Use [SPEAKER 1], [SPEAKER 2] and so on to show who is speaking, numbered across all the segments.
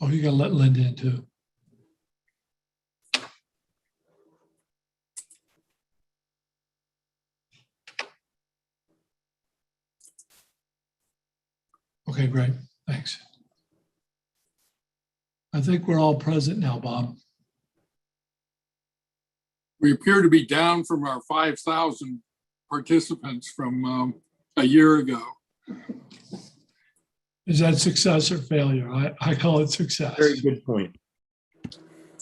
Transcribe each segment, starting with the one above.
[SPEAKER 1] Oh, you gotta let Linda in too. Okay, great. Thanks. I think we're all present now, Bob.
[SPEAKER 2] We appear to be down from our 5,000 participants from a year ago.
[SPEAKER 1] Is that success or failure? I call it success.
[SPEAKER 3] Very good point.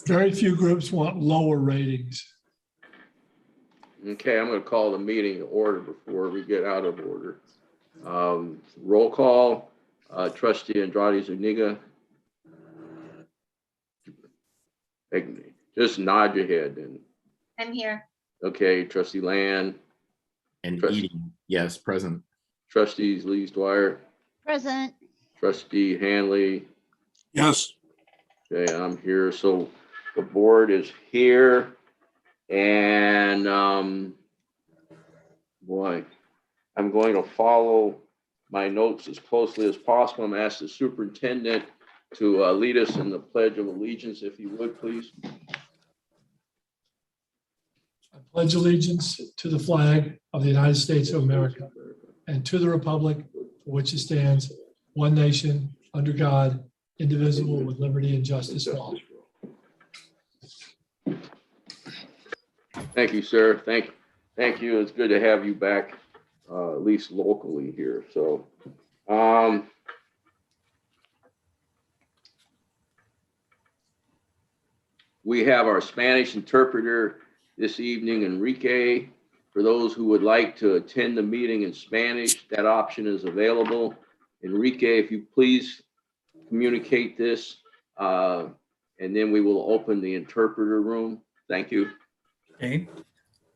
[SPEAKER 1] Very few groups want lower ratings.
[SPEAKER 4] Okay, I'm going to call the meeting to order before we get out of order. Roll call, Trustee Andrade Zuniga. Just nod your head then.
[SPEAKER 5] I'm here.
[SPEAKER 4] Okay, Trustee Land.
[SPEAKER 3] And
[SPEAKER 4] Trustee-
[SPEAKER 3] eating, yes, present.
[SPEAKER 4] Trustees Lees Dwyer,
[SPEAKER 5] Present.
[SPEAKER 4] Trustee Hanley.
[SPEAKER 2] Yes.
[SPEAKER 4] Okay, I'm here. So the board is here, and boy, I'm going to follow my notes as closely as possible. I'm gonna ask the superintendent to lead us in the Pledge of Allegiance, if you would, please.
[SPEAKER 1] I pledge allegiance to the flag of the United States of America and to the republic for which it stands, one nation, under God, indivisible, with liberty and justice for all.
[SPEAKER 4] Thank you, sir. Thank you. It's good to have you back, at least locally here. So, we have our Spanish interpreter this evening, Enrique. For those who would like to attend the meeting in Spanish, that option is available. Enrique, if you please communicate this, and then we will open the interpreter room. Thank you.
[SPEAKER 6] Okay.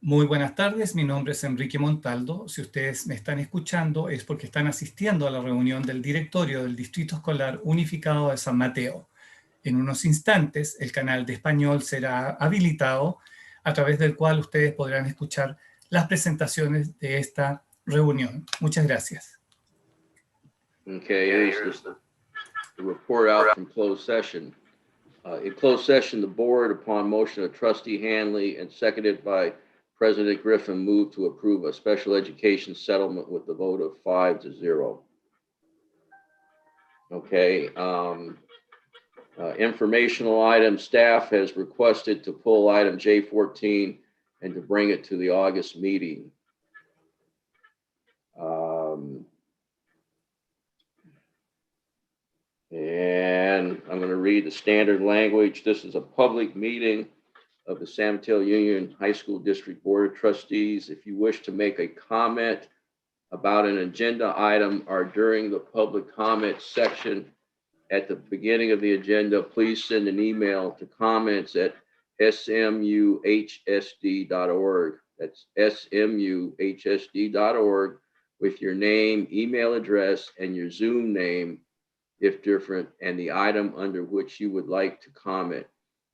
[SPEAKER 6] Muy buenas tardes, mi nombre es Enrique Montaldo. Si ustedes me están escuchando es porque están asistiendo a la reunión del directorio del Distrito Escolar Unificado de San Mateo. En unos instantes el canal de español será habilitado, a través del cual ustedes podrán escuchar las presentaciones de esta reunión. Muchas gracias.
[SPEAKER 4] Okay, here's the report out from closed session. In closed session, the board, upon motion of Trustee Hanley and seconded by President Griffin, moved to approve a special education settlement with the vote of 5-0. Okay, informational item, staff has requested to pull item J14 and to bring it to the August meeting. And I'm going to read the standard language. This is a public meeting of the San Mateo Union High School District Board of Trustees. If you wish to make a comment about an agenda item or during the public comment section at the beginning of the agenda, please send an email to comments@SMUHSD.org. That's SMUHSD.org with your name, email address, and your Zoom name, if different, and the item under which you would like to comment.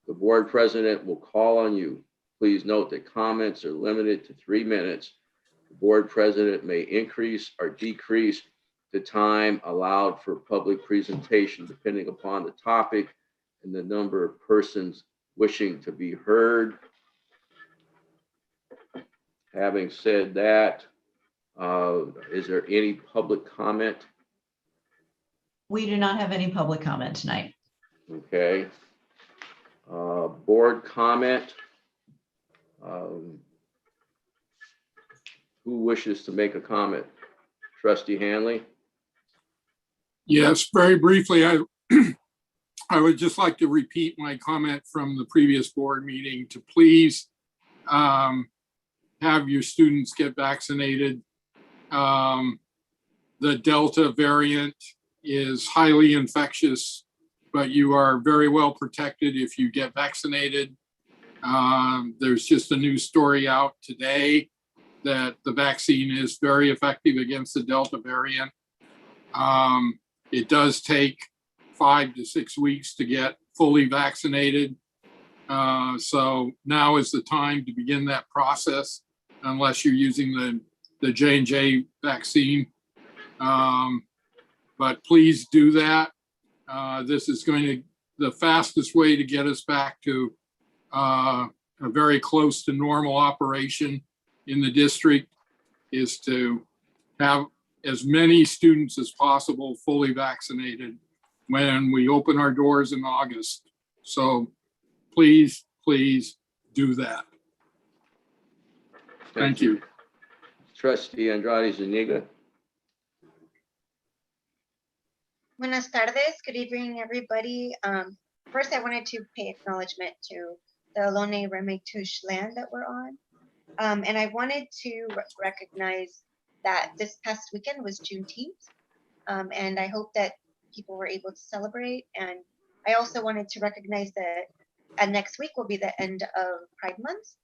[SPEAKER 4] The board president will call on you. Please note that comments are limited to 3 minutes. The board president may increase or decrease the time allowed for public presentation depending upon the topic and the number of persons wishing to be heard. Having said that, is there any public comment?
[SPEAKER 7] We do not have any public comment tonight.
[SPEAKER 4] Okay. Board comment. Who wishes to make a comment? Trustee Hanley?
[SPEAKER 2] Yes, very briefly, I would just like to repeat my comment from the previous board meeting to please have your students get vaccinated. The Delta variant is highly infectious, but you are very well protected if you get vaccinated. There's just a new story out today that the vaccine is very effective against the Delta variant. It does take 5 to 6 weeks to get fully vaccinated. So now is the time to begin that process, unless you're using the J&J vaccine. But please do that. This is going to the fastest way to get us back to a very close to normal operation in the district is to have as many students as possible fully vaccinated when we open our doors in August. So please, please do that. Thank you.
[SPEAKER 4] Trustee Andrade Zuniga.
[SPEAKER 5] Buenas tardes. Good evening, everybody. First, I wanted to pay acknowledgement to the Ohlone Ramaytush land that we're on. And I wanted to recognize that this past weekend was Juneteenth. And I hope that people were able to celebrate. And I also wanted to recognize that next week will be the end of Pride Month.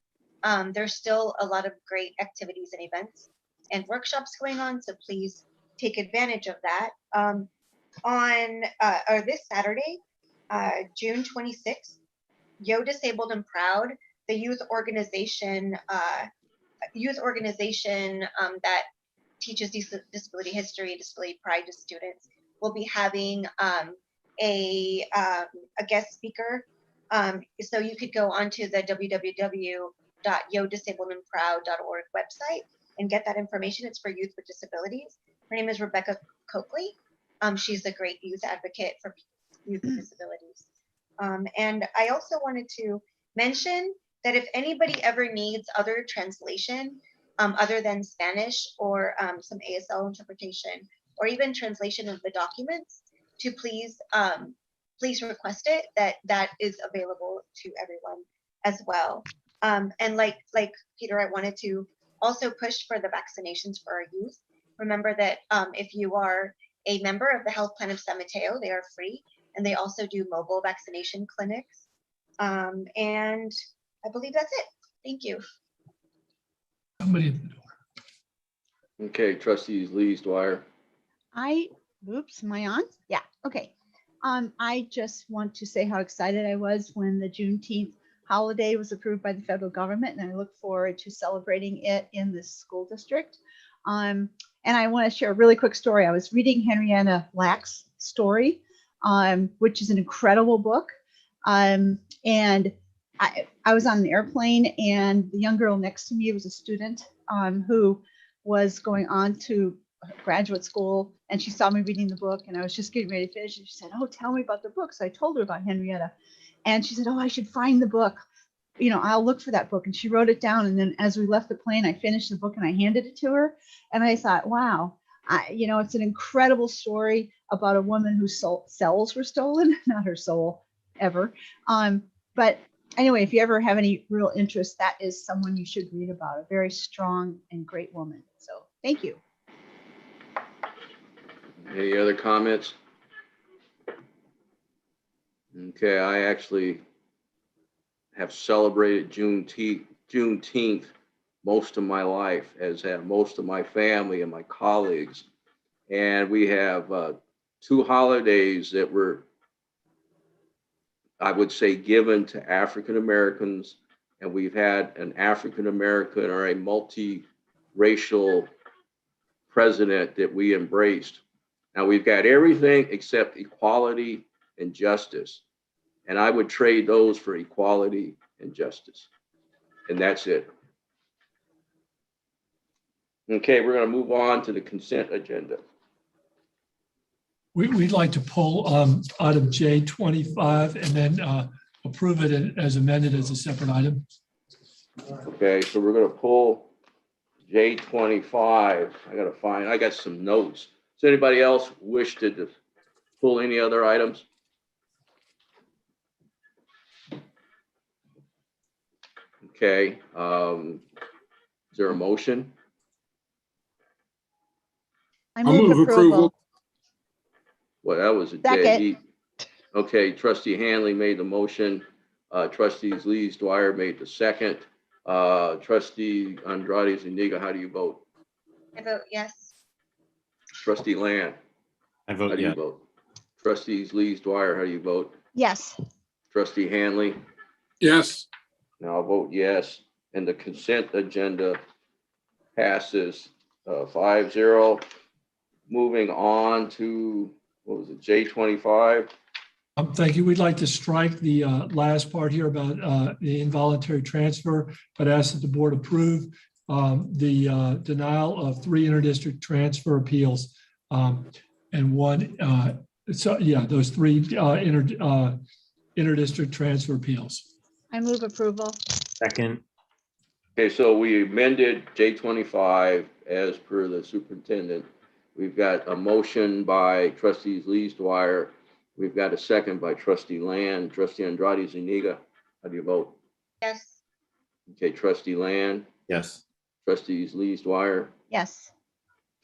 [SPEAKER 5] There's still a lot of great activities and events and workshops going on, so please take advantage of that. Or this Saturday, June 26th, Yo Disabled and Proud, the youth organization that teaches disability history, disability pride to students, will be having a guest speaker. So you could go onto the www.yodisabledandproud.org website and get that information. It's for youth with disabilities. Her name is Rebecca Coakley. She's a great youth advocate for youth with disabilities. And I also wanted to mention that if anybody ever needs other translation other than Spanish or some ASL interpretation or even translation of the documents, to please request it. That is available to everyone as well. And like Peter, I wanted to also push for the vaccinations for our youth. Remember that if you are a member of the Health Plan of San Mateo, they are free, and they also do mobile vaccination clinics. And I believe that's it. Thank you.
[SPEAKER 1] Somebody at the door.
[SPEAKER 4] Okay, trustees Lees, Dwyer.
[SPEAKER 8] Oops, am I on? Yeah, okay. I just want to say how excited I was when the Juneteenth holiday was approved by the federal government, and I look forward to celebrating it in this school district. And I want to share a really quick story. I was reading Henrietta Lack's story, which is an incredible book. And I was on an airplane, and the young girl next to me was a student who was going on to graduate school, and she saw me reading the book, and I was just getting ready to finish, and she said, "Oh, tell me about the book." So I told her about Henrietta, and she said, "Oh, I should find the book. You know, I'll look for that book." And she wrote it down, and then as we left the plane, I finished the book and I handed it to her, and I thought, wow, it's an incredible story about a woman whose cells were stolen, not her soul ever. But anyway, if you ever have any real interest, that is someone you should read about, a very strong and great woman. So thank you.
[SPEAKER 4] Any other comments? Okay, I actually have celebrated Juneteenth most of my life, as have most of my family and my colleagues. And we have two holidays that were, I would say, given to African Americans, and we've had an African American or a multi-racial president that we embraced. Now we've got everything except equality and justice. And I would trade those for equality and justice. And that's it. Okay, we're going to move on to the consent agenda.
[SPEAKER 1] We'd like to pull item J25 and then approve it as amended as a separate item.
[SPEAKER 4] Okay, so we're going to pull J25. I got some notes. Does anybody else wish to pull any other items? Okay, is there a motion?
[SPEAKER 8] I
[SPEAKER 2] I'll
[SPEAKER 8] move
[SPEAKER 2] move approval.
[SPEAKER 4] Well, that was a
[SPEAKER 8] Second.
[SPEAKER 4] dead heat. Okay, trustee Hanley made the motion. Trustees Lees, Dwyer made the second. Trustee Andrade Zuniga, how do you vote?
[SPEAKER 5] I vote yes.
[SPEAKER 4] Trustee Land,
[SPEAKER 3] I
[SPEAKER 4] how
[SPEAKER 3] vote
[SPEAKER 4] do you
[SPEAKER 3] yes.
[SPEAKER 4] vote? Trustees Lees, Dwyer, how do you vote?
[SPEAKER 8] Yes.
[SPEAKER 4] Trustee Hanley,
[SPEAKER 2] Yes.
[SPEAKER 4] now I'll vote yes. And the consent agenda passes 5-0. Moving on to, what was it, J25?
[SPEAKER 1] Thank you. We'd like to strike the last part here about the involuntary transfer, but ask that the board approve the denial of 3 interdistrict transfer appeals and 1. So yeah, those 3 interdistrict transfer appeals.
[SPEAKER 8] I move approval.
[SPEAKER 3] Second.
[SPEAKER 4] Okay, so we amended J25 as per the superintendent. We've got a motion by trustees Lees Dwyer. We've got a second by trustee Land. Trustee Andrade Zuniga, how do you vote?
[SPEAKER 5] Yes.
[SPEAKER 4] Okay, trustee Land,
[SPEAKER 3] Yes.
[SPEAKER 4] trustees Lees Dwyer,
[SPEAKER 8] Yes.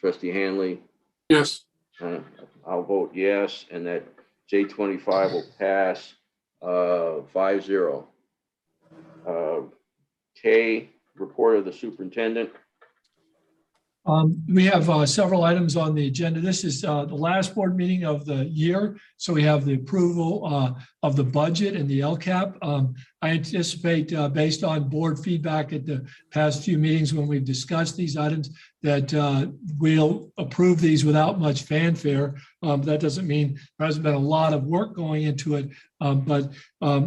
[SPEAKER 4] trustee Hanley.
[SPEAKER 2] Yes,
[SPEAKER 4] I'll vote yes, and that J25 will pass 5-0. K, report of the superintendent.
[SPEAKER 1] We have several items on the agenda. This is the last board meeting of the year. So we have the approval of the budget and the Lcap. I anticipate based on board feedback at the past few meetings when we've discussed these items that we'll approve these without much fanfare. That doesn't mean there hasn't been a lot of work going into it, but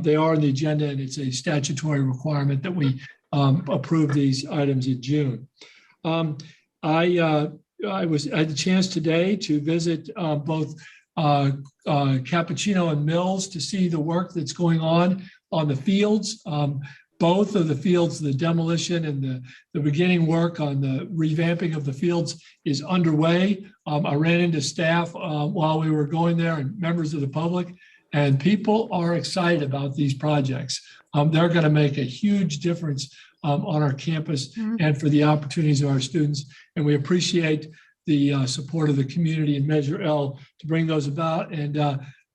[SPEAKER 1] they are on the agenda and it's a statutory requirement that we approve these items in June. I had the chance today to visit both Cappuccino and Mills to see the work that's going on the fields. Both of the fields, the demolition and the beginning work on the revamping of the fields is underway. I ran into staff while we were going there and members of the public, and people are excited about these projects. They're going to make a huge difference on our campus and for the opportunities of our students. And we appreciate the support of the community in Measure L to bring those about. And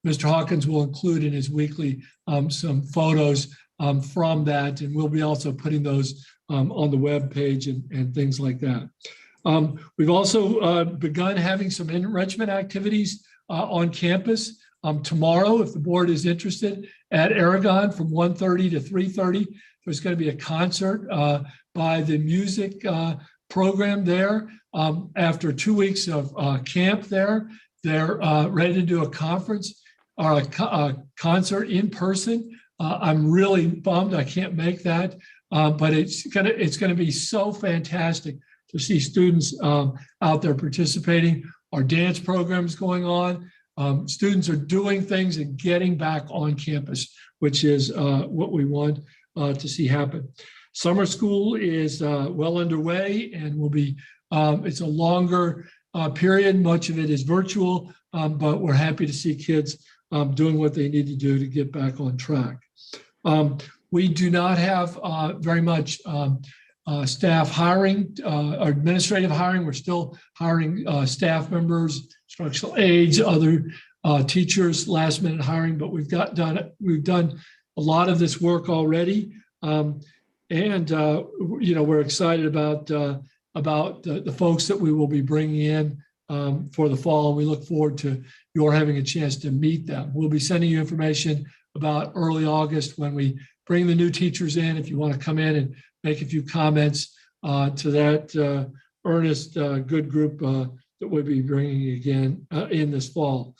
[SPEAKER 1] Mr. Hawkins will include in his weekly some photos from that. And we'll be also putting those on the web page and things like that. We've also begun having some enrichment activities on campus. Tomorrow, if the board is interested, at Aragon from 1:30 to 3:30, there's going to be a concert by the music program there. After 2 weeks of camp there, they're ready to do a conference or a concert in person. I'm really bummed I can't make that, but it's gonna be so fantastic to see students out there participating. Our dance program's going on. Students are doing things and getting back on campus, which is what we want to see happen. Summer school is well underway and will be, it's a longer period. Much of it is virtual, but we're happy to see kids doing what they need to do to get back on track. We do not have very much staff hiring, or administrative hiring. We're still hiring staff members, instructional aides, other teachers, last minute hiring, but we've done a lot of this work already. We're excited about the folks that we will be bringing in for the fall. We look forward to your having a chance to meet them. We'll be sending you information about early August when we bring the new teachers in. If you want to come in and make a few comments to that earnest, good group that we'll be bringing again in this fall.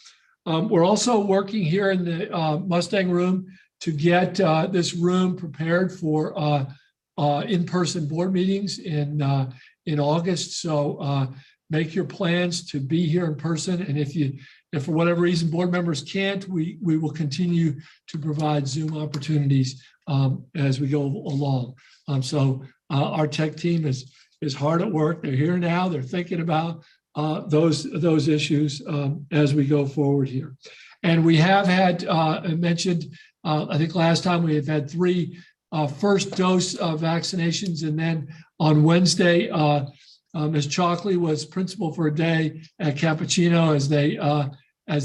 [SPEAKER 1] We're also working here in the Mustang room to get this room prepared for in-person board meetings in August. So make your plans to be here in person. And if for whatever reason board members can't, we will continue to provide Zoom opportunities as we go along. So our tech team is hard at work. They're here now. They're thinking about those issues as we go forward here. And we have had, I mentioned, I think last time we have had 3 first dose vaccinations. And then on Wednesday, Ms. Chalkley was principal for a day at Cappuccino as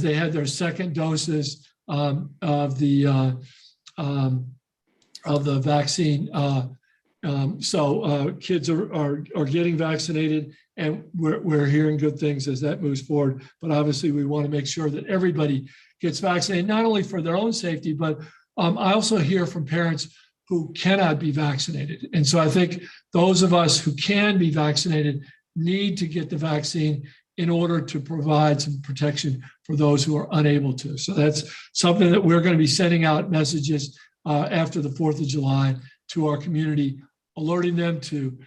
[SPEAKER 1] they had their second doses of the vaccine. So kids are getting vaccinated, and we're hearing good things as that moves forward. But obviously, we want to make sure that everybody gets vaccinated, not only for their own safety, but I also hear from parents who cannot be vaccinated. And so I think those of us who can be vaccinated need to get the vaccine in order to provide some protection for those who are unable to. So that's something that we're going to be sending out messages after the 4th of July to our community, alerting them to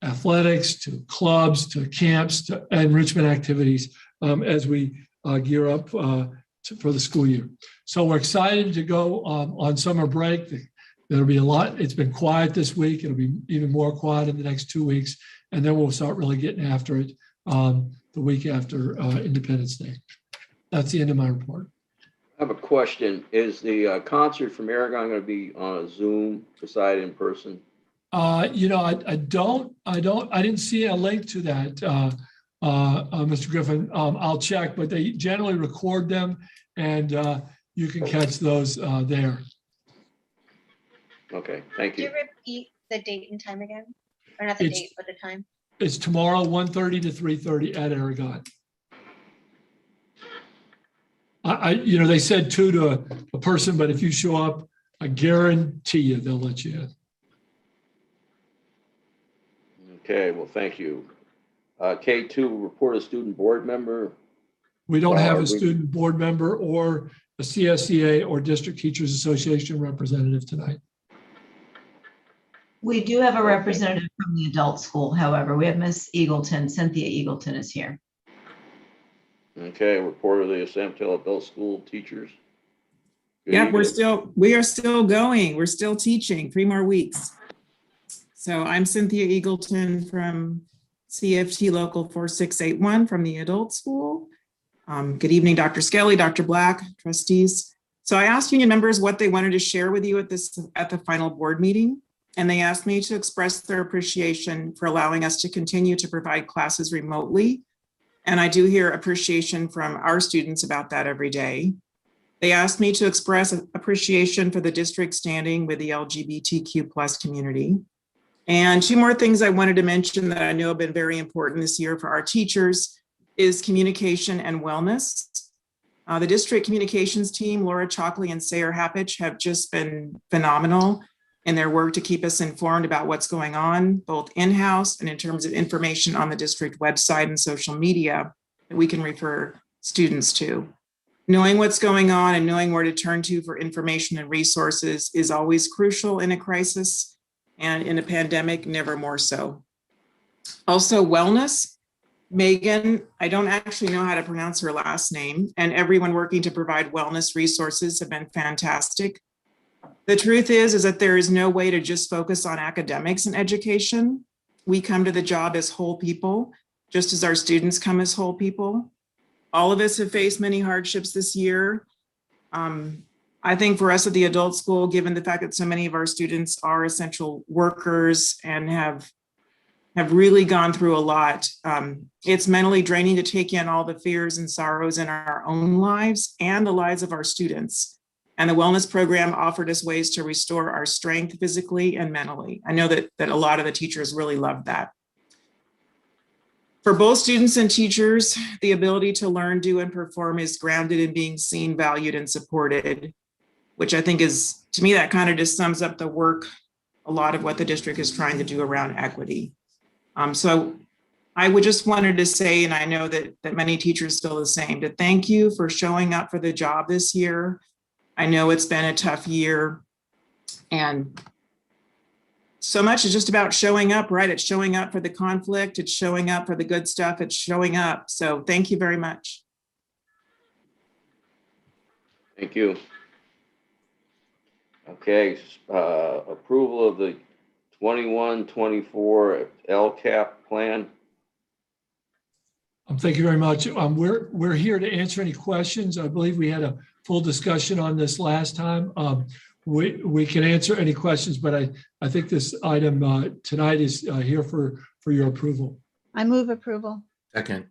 [SPEAKER 1] athletics, to clubs, to camps, to enrichment activities as we gear up for the school year. So we're excited to go on summer break. There'll be a lot. It's been quiet this week. It'll be even more quiet in the next 2 weeks. And then we'll start really getting after it the week after Independence Day. That's the end of my report.
[SPEAKER 4] I have a question. Is the concert from Aragon going to be on a Zoom beside in person?
[SPEAKER 1] I didn't see a link to that, Mr. Griffin. I'll check, but they generally record them and you can catch those there.
[SPEAKER 4] Okay, thank
[SPEAKER 5] Could
[SPEAKER 4] you.
[SPEAKER 5] you repeat the date and time again? Or not the
[SPEAKER 1] It's-
[SPEAKER 5] date, but the time?
[SPEAKER 1] It's tomorrow, 1:30 to 3:30 at Aragon. They said 2 to a person, but if you show up, I guarantee you they'll let you in.
[SPEAKER 4] Okay, well, thank you. K2, report a student board member.
[SPEAKER 1] We don't have a
[SPEAKER 4] we-
[SPEAKER 1] student board member or a CSEA or District Teachers Association representative tonight.
[SPEAKER 7] We do have a representative from the adult school, however. We have Miss Eagleton, Cynthia Eagleton is here.
[SPEAKER 4] Okay, report of the Samtel Adult School teachers. Good
[SPEAKER 9] Yeah,
[SPEAKER 4] evening.
[SPEAKER 9] we are still going. We're still teaching 3 more weeks. So I'm Cynthia Eagleton from CFT Local 4681 from the adult school. Good evening, Dr. Skelly, Dr. Black, trustees. So I asked union members what they wanted to share with you at the final board meeting. And they asked me to express their appreciation for allowing us to continue to provide classes remotely. And I do hear appreciation from our students about that every day. They asked me to express appreciation for the district standing with the LGBTQ+ community. And 2 more things I wanted to mention that I know have been very important this year for our teachers is communication and wellness. The district communications team, Laura Chalkley and Sayer Happich, have just been phenomenal in their work to keep us informed about what's going on, both in-house and in terms of information on the district website and social media that we can refer students to. Knowing what's going on and knowing where to turn to for information and resources is always crucial in a crisis, and in a pandemic, never more so. Also, wellness. Megan, I don't actually know how to pronounce her last name, and everyone working to provide wellness resources have been fantastic. The truth is that there is no way to just focus on academics and education. We come to the job as whole people, just as our students come as whole people. All of us have faced many hardships this year. I think for us at the adult school, given the fact that so many of our students are essential workers and have really gone through a lot, it's mentally draining to take in all the fears and sorrows in our own lives and the lives of our students. And the wellness program offered us ways to restore our strength physically and mentally. I know that a lot of the teachers really loved that. For both students and teachers, the ability to learn, do, and perform is grounded in being seen, valued, and supported, which I think is, to me, that kind of just sums up the work, a lot of what the district is trying to do around equity. So I would just wanted to say, and I know that many teachers feel the same, to thank you for showing up for the job this year. I know it's been a tough year, and so much is just about showing up, right? It's showing up for the conflict. It's showing up for the good stuff. It's showing up. So thank you very much.
[SPEAKER 4] Thank you. Okay, approval of the 21-24 Lcap plan.
[SPEAKER 1] Thank you very much. We're here to answer any questions. I believe we had a full discussion on this last time. We can answer any questions, but I think this item tonight is here for your approval.
[SPEAKER 8] I move approval.
[SPEAKER 3] Second.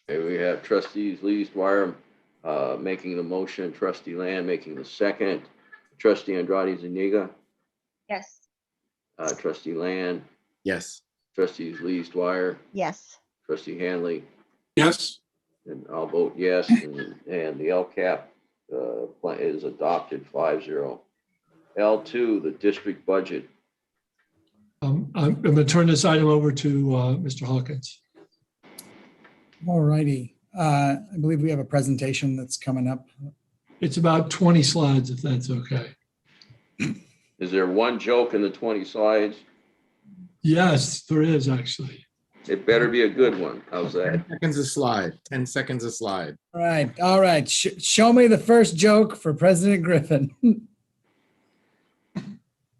[SPEAKER 4] Okay, we have trustees Lee Dwyer making the motion, trustee Land making the second, trustee Andrade Zuniga,
[SPEAKER 5] Yes.
[SPEAKER 4] trustee Land,
[SPEAKER 3] Yes.
[SPEAKER 4] trustees Lee Dwyer,
[SPEAKER 8] Yes.
[SPEAKER 4] trustee Hanley,
[SPEAKER 2] Yes,
[SPEAKER 4] and I'll vote yes, and the LCAP plan is adopted 5-0. L2, the district budget.
[SPEAKER 1] I'm going to turn this item over to Mr. Hawkins.
[SPEAKER 10] All righty. I believe we have a presentation that's coming up.
[SPEAKER 1] It's about 20 slides, if that's okay.
[SPEAKER 4] Is there one joke in the 20 slides?
[SPEAKER 1] Yes, there is actually.
[SPEAKER 4] It better be a good one. How's that?
[SPEAKER 3] 10 seconds a slide, 10 seconds a slide.
[SPEAKER 10] All right. All right. Show me the first joke for President Griffin.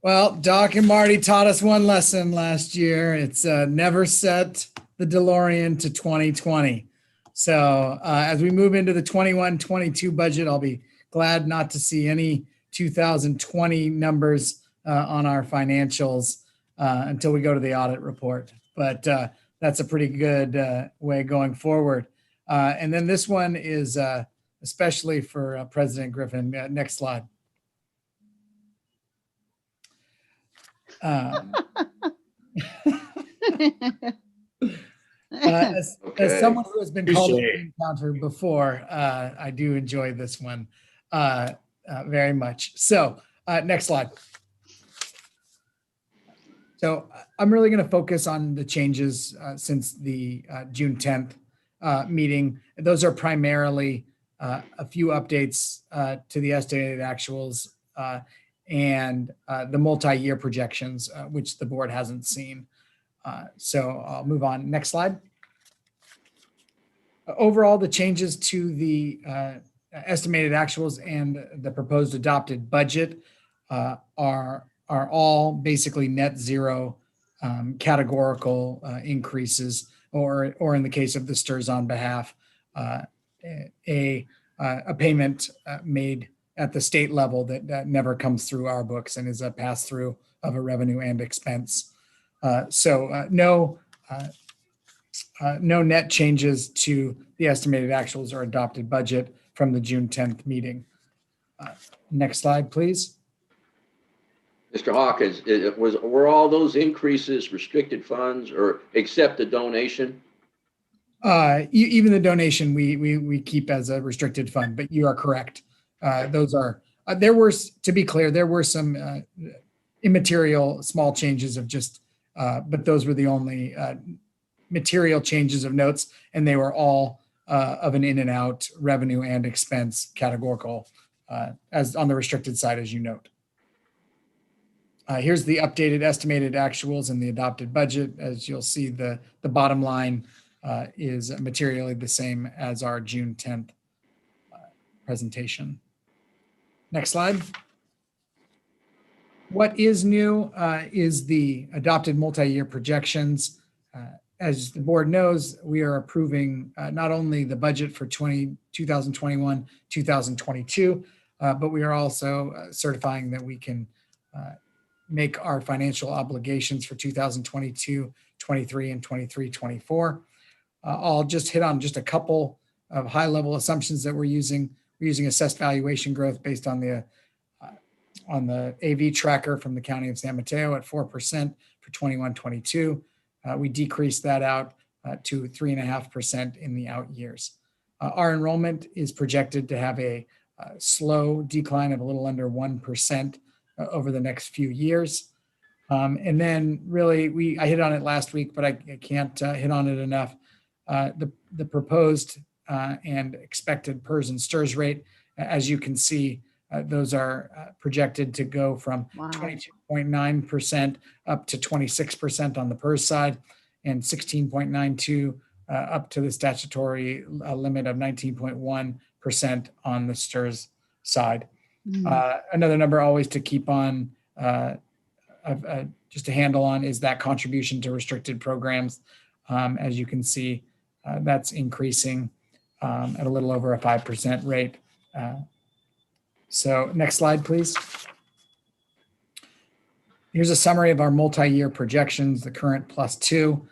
[SPEAKER 10] Well, Doc and Marty taught us one lesson last year. It's never set the DeLorean to 2020. So as we move into the 21-22 budget, I'll be glad not to see any 2020 numbers on our financials until we go to the audit report. But that's a pretty good way going forward. And then this one is especially for President Griffin. Next slide. As someone who has been called a encounter before, I do enjoy this one very much. So next slide. So I'm really going to focus on the changes since the June 10th meeting. Those are primarily a few updates to the estimated actuals and the multi-year projections, which the board hasn't seen. So I'll move on. Next slide. Overall, the changes to the estimated actuals and the proposed adopted budget are all basically net zero categorical increases, or in the case of the STRS on behalf, a payment made at the state level that never comes through our books and is a pass through of a revenue and expense. So no net changes to the estimated actuals or adopted budget from the June 10th meeting. Next slide, please.
[SPEAKER 4] Mr. Hawkins, were all those increases restricted funds or except the donation?
[SPEAKER 10] Even the donation we keep as a restricted fund, but you are correct. Those are, there were, to be clear, there were some immaterial small changes of just, but those were the only material changes of notes, and they were all of an in and out revenue and expense categorical as on the restricted side, as you note. Here's the updated estimated actuals and the adopted budget. As you'll see, the bottom line is materially the same as our June 10th presentation. Next slide. What is new is the adopted multi-year projections. As the board knows, we are approving not only the budget for 2021, 2022, but we are also certifying that we can make our financial obligations for 2022, 23, and 23, 24. I'll just hit on just a couple of high-level assumptions that we're using. We're using assessed valuation growth based on the AV tracker from the County of San Mateo at 4% for 21, 22. We decreased that out to 3.5% in the out years. Our enrollment is projected to have a slow decline of a little under 1% over the next few years. And then really, I hit on it last week, but I can't hit on it enough. The proposed and expected PERS and STRS rate, as you can see, those are projected to go from 22.9% up to 26% on the PERS side and 16.92 up to the statutory limit of 19.1% on the STRS side. Another number always to keep on just a handle on is that contribution to restricted programs. As you can see, that's increasing at a little over a 5% rate. So next slide, please. Here's a summary of our multi-year projections, the current +2.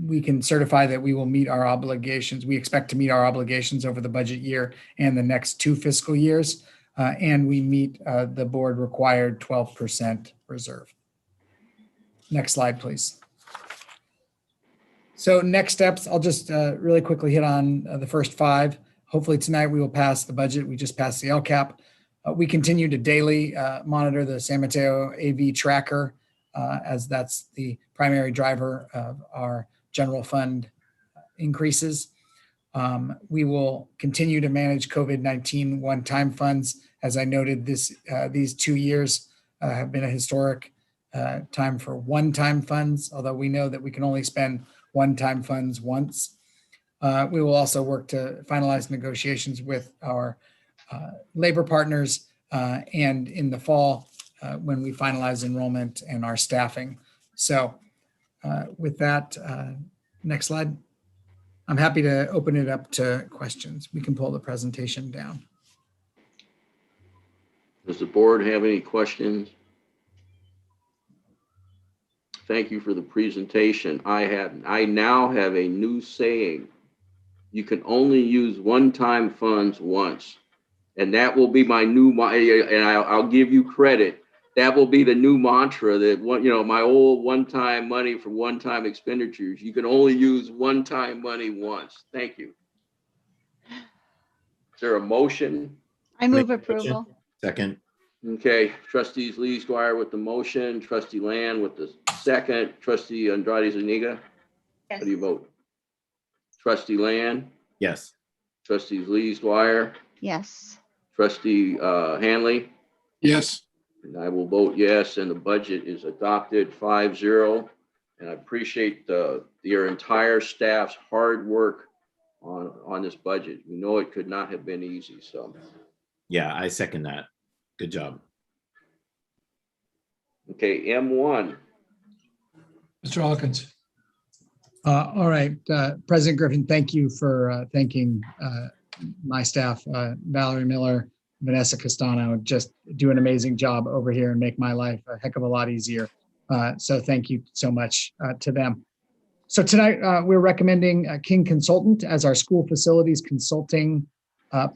[SPEAKER 10] We can certify that we will meet our obligations. We expect to meet our obligations over the budget year and the next 2 fiscal years. And we meet the board required 12% reserve. Next slide, please. So next steps, I'll just really quickly hit on the first 5. Hopefully tonight we will pass the budget. We just passed the Lcap. We continue to daily monitor the San Mateo AV tracker as that's the primary driver of our general fund increases. We will continue to manage COVID-19 one-time funds. As I noted, these 2 years have been a historic time for one-time funds, although we know that we can only spend one-time funds once. We will also work to finalize negotiations with our labor partners and in the fall when we finalize enrollment and our staffing. So with that, next slide. I'm happy to open it up to questions. We can pull the presentation down.
[SPEAKER 4] Does the board have any questions? Thank you for the presentation. I now have a new saying. You can only use one-time funds once. And that will be my new, and I'll give you credit. That will be the new mantra that my old one-time money for one-time expenditures. You can only use one-time money once. Thank you. Is there a motion?
[SPEAKER 8] I move approval.
[SPEAKER 3] Second.
[SPEAKER 4] Okay, trustees Lee Squire with the motion, trustee Land with the second, trustee Andrade Zuniga.
[SPEAKER 5] Yes.
[SPEAKER 4] How do you vote? Trustee Land,
[SPEAKER 3] Yes.
[SPEAKER 4] trustees Lee Squire,
[SPEAKER 8] Yes.
[SPEAKER 4] trustee Hanley,
[SPEAKER 2] Yes.
[SPEAKER 4] and I will vote yes, and the budget is adopted 5-0. And I appreciate your entire staff's hard work on this budget. We know it could not have been easy, so.
[SPEAKER 3] Yeah, I second that. Good job.
[SPEAKER 4] Okay, M1.
[SPEAKER 1] Mr. Hawkins.
[SPEAKER 10] All right, President Griffin, thank you for thanking my staff, Valerie Miller, Vanessa Castano, just do an amazing job over here and make my life a heck of a lot easier. So thank you so much to them. So tonight we're recommending King Consultant as our school facilities consulting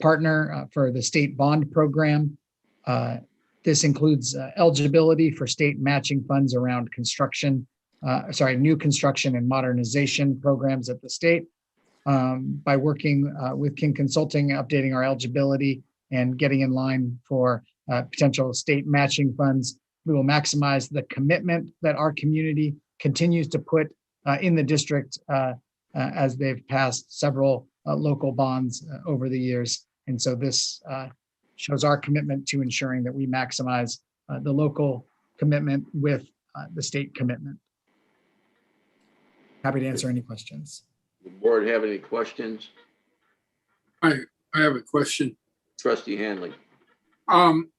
[SPEAKER 10] partner for the state bond program. This includes eligibility for state matching funds around new construction and modernization programs at the state. By working with King Consulting, updating our eligibility and getting in line for potential state matching funds, we will maximize the commitment that our community continues to put in the district as they've passed several local bonds over the years. And so this shows our commitment to ensuring that we maximize the local commitment with the state commitment. Happy to answer any questions.
[SPEAKER 4] The board have any questions?
[SPEAKER 2] I have a question.
[SPEAKER 4] Trustee Hanley.
[SPEAKER 2] Aren't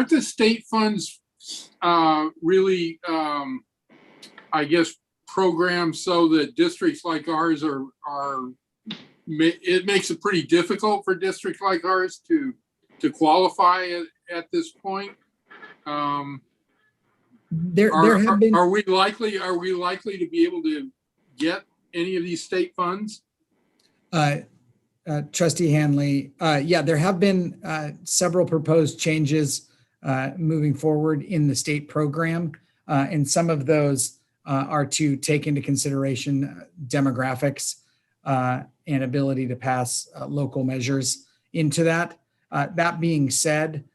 [SPEAKER 2] the state funds really, I guess, programmed so that districts like ours it makes it pretty difficult for districts like ours to qualify at this point?
[SPEAKER 10] There have been.
[SPEAKER 2] Are we likely to be able to get any of these state funds?
[SPEAKER 10] Trustee Hanley, yeah, there have been several proposed changes moving forward in the state program, and some of those are to take into consideration demographics and ability to pass local measures into that. That being said,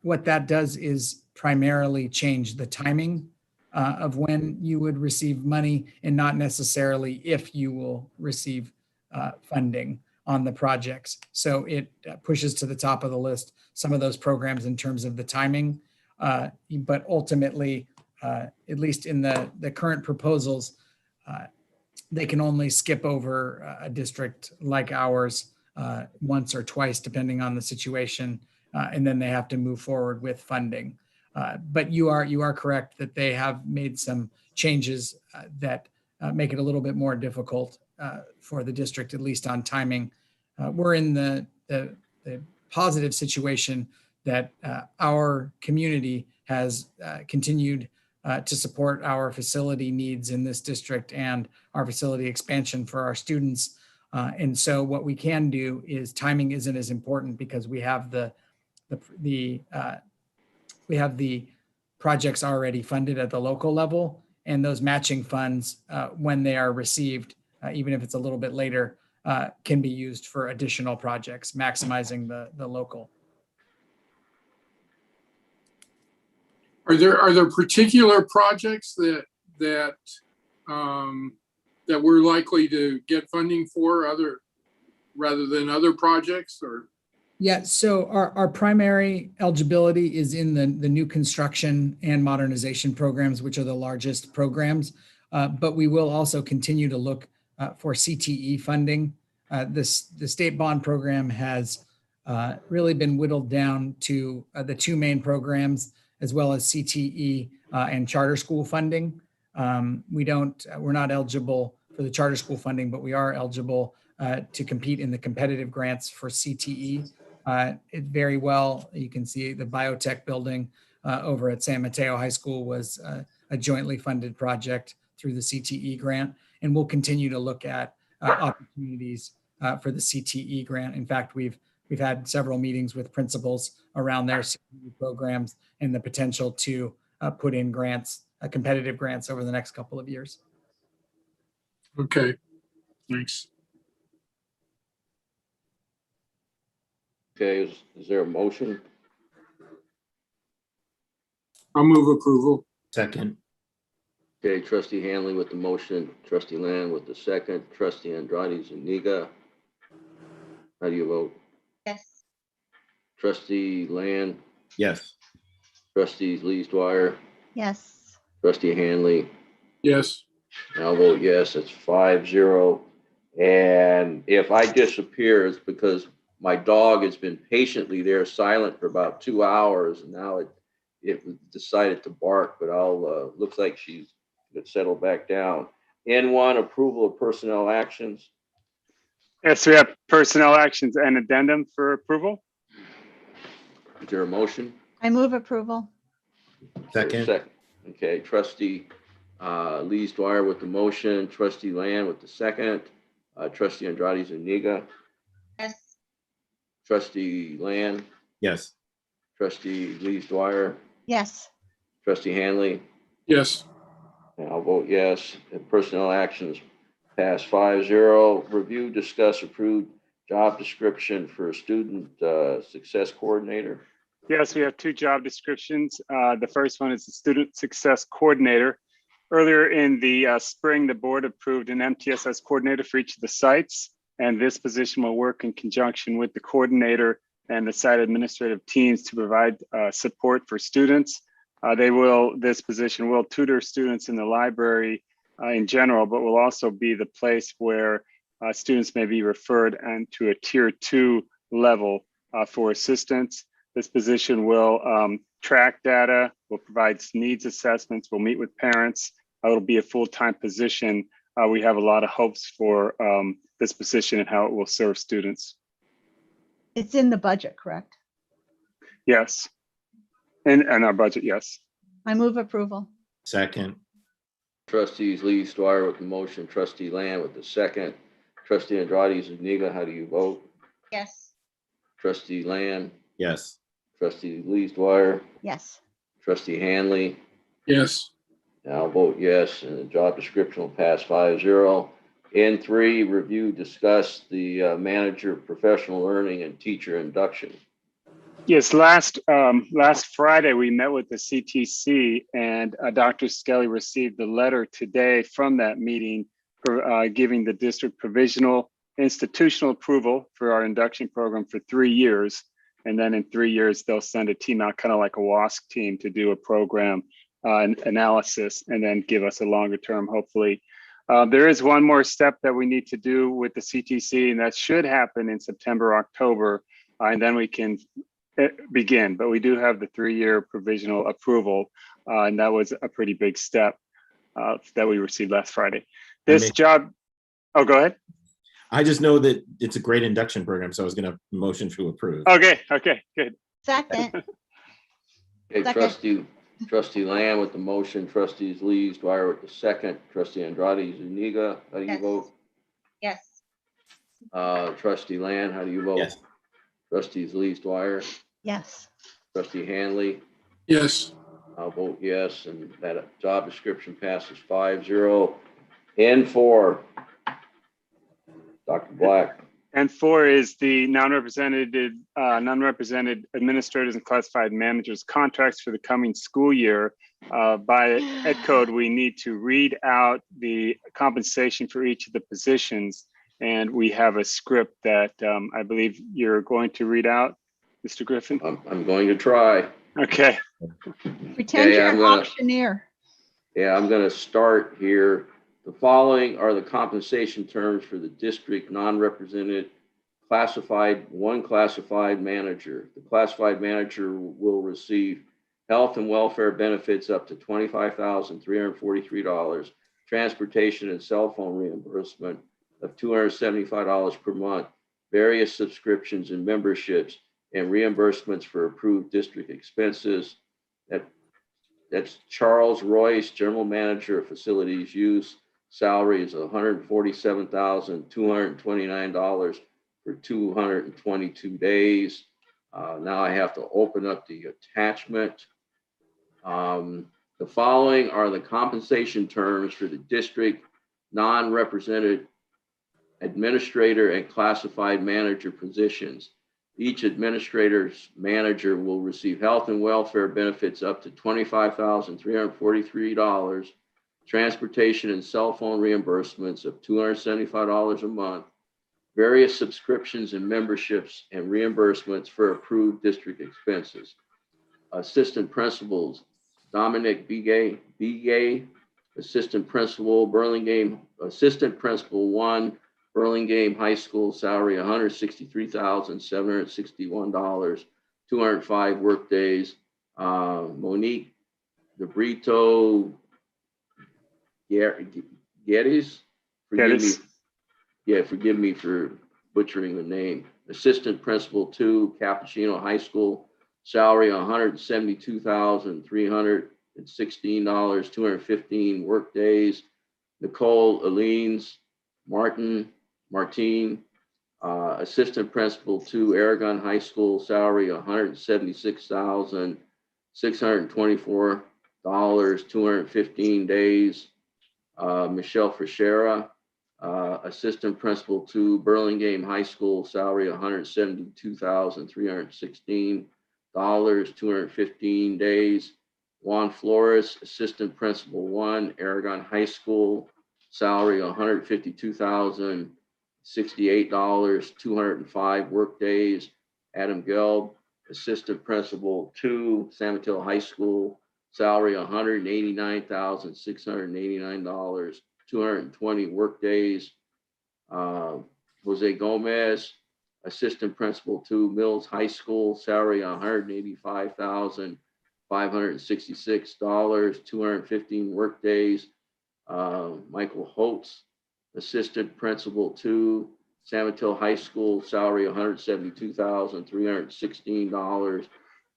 [SPEAKER 10] what that does is primarily change the timing of when you would receive money and not necessarily if you will receive funding on the projects. So it pushes to the top of the list some of those programs in terms of the timing, but ultimately, at least in the current proposals, they can only skip over a district like ours once or twice, depending on the situation, and then they have to move forward with funding. But you are correct that they have made some changes that make it a little bit more difficult for the district, at least on timing. We're in the positive situation that our community has continued to support our facility needs in this district and our facility expansion for our students. And so what we can do is timing isn't as important because we have the projects already funded at the local level, and those matching funds, when they are received, even if it's a little bit later, can be used for additional projects, maximizing the local. Are
[SPEAKER 2] there particular projects that that we're likely to get funding for rather than other projects, or?
[SPEAKER 10] Yeah, so our primary eligibility is in the new construction and modernization programs, which are the largest programs. But we will also continue to look for CTE funding. The state bond program has really been whittled down to the two main programs, as well as CTE and charter school funding. We're not eligible for the charter school funding, but we are eligible to compete in the competitive grants for CTE. It very well, you can see the biotech building over at San Mateo High School was a jointly funded project through the CTE grant. And we'll continue to look at opportunities for the CTE grant. In fact, we've had several meetings with principals around their CTE programs and the potential to put in grants, competitive grants over the next couple of years.
[SPEAKER 2] Okay, thanks.
[SPEAKER 4] Okay, is there a motion?
[SPEAKER 2] I'll move approval.
[SPEAKER 3] Second.
[SPEAKER 4] Okay, trustee Hanley with the motion, trustee Land with the second, trustee Andrade Zuniga. How do you vote?
[SPEAKER 5] Yes.
[SPEAKER 4] Trustee Land,
[SPEAKER 3] Yes.
[SPEAKER 4] trustees Lees Dwyer,
[SPEAKER 8] Yes.
[SPEAKER 4] trustee Hanley.
[SPEAKER 2] Yes.
[SPEAKER 4] I'll vote yes, it's 5-0. And if I disappear, it's because my dog has been patiently there silent for about 2 hours, and now it decided to bark, but looks like she's settled back down. N1, approval of personnel actions.
[SPEAKER 11] Yes, we have personnel actions and addendum for approval.
[SPEAKER 4] Is there a motion?
[SPEAKER 8] I move approval.
[SPEAKER 3] Second.
[SPEAKER 4] Okay, trustee Lees Dwyer with the motion, trustee Land with the second, trustee Andrade Zuniga,
[SPEAKER 5] Yes.
[SPEAKER 4] trustee Land,
[SPEAKER 3] Yes.
[SPEAKER 4] trustee Lees Dwyer,
[SPEAKER 8] Yes.
[SPEAKER 4] trustee Hanley.
[SPEAKER 2] Yes.
[SPEAKER 4] And I'll vote yes. And personnel actions pass 5-0. Review, discuss, approve job description for a student success coordinator.
[SPEAKER 11] Yes, we have two job descriptions. The first one is the student success coordinator. Earlier in the spring, the board approved an MTSS coordinator for each of the sites. And this position will work in conjunction with the coordinator and the site administrative teams to provide support for students. This position will tutor students in the library in general, but will also be the place where students may be referred and to a tier 2 level for assistance. This position will track data, will provide needs assessments, will meet with parents. It'll be a full-time position. We have a lot of hopes for this position and how it will serve students.
[SPEAKER 8] It's in the budget, correct?
[SPEAKER 11] Yes, and our budget, yes.
[SPEAKER 8] I move approval.
[SPEAKER 3] Second.
[SPEAKER 4] Trustees Lees Dwyer with the motion, trustee Land with the second, trustee Andrade Zuniga, how do you vote?
[SPEAKER 5] Yes.
[SPEAKER 4] Trustee Land,
[SPEAKER 3] Yes.
[SPEAKER 4] trustee Lees Dwyer,
[SPEAKER 8] Yes.
[SPEAKER 4] trustee Hanley.
[SPEAKER 2] Yes.
[SPEAKER 4] And I'll vote yes, and the job description will pass 5-0. N3, review, discuss the manager of professional learning and teacher induction.
[SPEAKER 11] Yes, last Friday, we met with the CTC, and Dr. Skelly received the letter today from that meeting for giving the district provisional institutional approval for our induction program for 3 years. And then in 3 years, they'll send a team out, kind of like a WASC team, to do a program analysis and then give us a longer term, hopefully. There is one more step that we need to do with the CTC, and that should happen in September, October, and then we can begin. But we do have the 3-year provisional approval, and that was a pretty big step that we received last Friday. This job, oh, go ahead.
[SPEAKER 3] I just know that it's a great induction program, so I was going to motion to approve.
[SPEAKER 11] Okay, good.
[SPEAKER 8] Second.
[SPEAKER 4] Okay,
[SPEAKER 8] Second.
[SPEAKER 4] trustee Land with the motion, trustees Lees Dwyer with the second, trustee Andrade Zuniga, how do you
[SPEAKER 5] Yes.
[SPEAKER 4] vote?
[SPEAKER 5] Yes.
[SPEAKER 4] Trustee Land, how do you vote?
[SPEAKER 3] Yes.
[SPEAKER 4] Trustees Lees Dwyer,
[SPEAKER 8] Yes.
[SPEAKER 4] trustee Hanley.
[SPEAKER 2] Yes.
[SPEAKER 4] I'll vote yes, and that job description passes 5-0. N4, Dr. Black.
[SPEAKER 11] And 4 is the non-represented administrators and classified managers contracts for the coming school year. By Ed Code, we need to read out the compensation for each of the positions. And we have a script that I believe you're going to read out, Mr. Griffin.
[SPEAKER 4] I'm going to try.
[SPEAKER 11] Okay.
[SPEAKER 8] Pretend
[SPEAKER 4] Yeah,
[SPEAKER 8] you're
[SPEAKER 4] I'm
[SPEAKER 8] an
[SPEAKER 4] gonna-
[SPEAKER 8] auctioneer.
[SPEAKER 4] Yeah, I'm going to start here. The following are the compensation terms for the district non-represented classified manager. The classified manager will receive health and welfare benefits up to $25,343, transportation and cell phone reimbursement of $275 per month, various subscriptions and memberships, and reimbursements for approved district expenses. That's Charles Royce, General Manager of Facilities Use. Salary is $147,229 for 222 days. Now I have to open up the attachment. The following are the compensation terms for the district non-represented administrator and classified manager positions. Each administrator's manager will receive health and welfare benefits up to $25,343, transportation and cell phone reimbursements of $275 a month, various subscriptions and memberships and reimbursements for approved district expenses. Assistant principals, Dominic Begay, Assistant Principal, Burlingame, Assistant Principal 1, Burlingame High School, salary $163,761, 205 work days. Monique DeBrito Geddes, forgive me for butchering the name. Assistant Principal 2, Cappuccino High School, salary $172,316, 215 work days. Nicole Alines Martine, Assistant Principal 2, Aragon High School, salary $176,624, 215 days. Michelle Freshera, Assistant Principal 2, Burlingame High School, salary $172,316, 215 days. Juan Flores, Assistant Principal 1, Aragon High School, salary $152,068, 205 work days. Adam Gelb, Assistant Principal 2, San Mateo High School, salary $189,689, 220 work days. Jose Gomez, Assistant Principal 2, Mills High School, salary $185,566, 215 work days. Michael Holtz, Assistant Principal 2, San Mateo High School, salary $172,316,